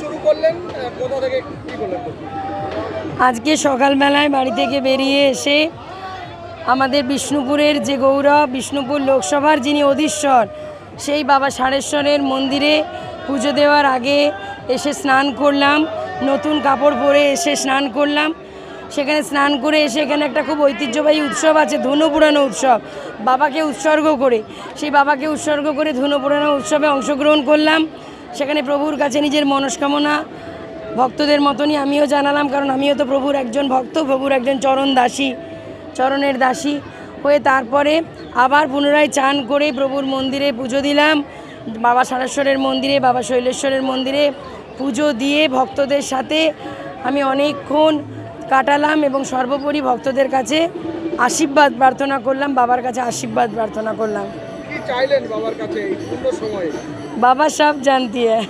শুরু করলেন, কোথা থেকে কি করলেন? আজকে সকালবেলায় বাড়ি থেকে বেরিয়ে এসে আমাদের বিষ্ণুপুরের যে গৌরব, বিষ্ণুপুর লোকসভার যিনি অধীশ্বর, সেই বাবা ষাঁড়েশ্বরের মন্দিরে পুজো দেওয়ার আগে এসে স্নান করলাম। নতুন কাপড় পরে এসে স্নান করলাম। সেখানে স্নান করে এসে এখানে একটা খুব ঐতিহ্যবাহী উৎসব আছে, ধনু পুরানো উৎসব, বাবাকে উৎসর্গ করে। সেই বাবাকে উৎসর্গ করে ধনু পুরানো উৎসবে অংশগ্রহণ করলাম। সেখানে প্রভুর কাছে নিজের মনস্কামনা ভক্তদের মতনই আমিও জানালাম, কারণ আমিও তো প্রভুর একজন ভক্ত, প্রভুর একজন চরণের দাসী হয়ে তারপরে আবার পুনরায় চান করে প্রভুর মন্দিরে পুজো দিলাম। বাবা ষাঁড়েশ্বরের মন্দিরে, বাবা শৈলেশ্বরের মন্দিরে পুজো দিয়ে ভক্তদের সাথে আমি অনেকক্ষণ কাটালাম এবং সর্বোপরি ভক্তদের কাছে আশীর্বাদ প্রার্থনা করলাম, বাবার কাছে আশীর্বাদ প্রার্থনা করলাম। কি চাইলেন বাবার কাছে এই পূর্ণ সময়ে? বাবা সব জানতি হ্যায়।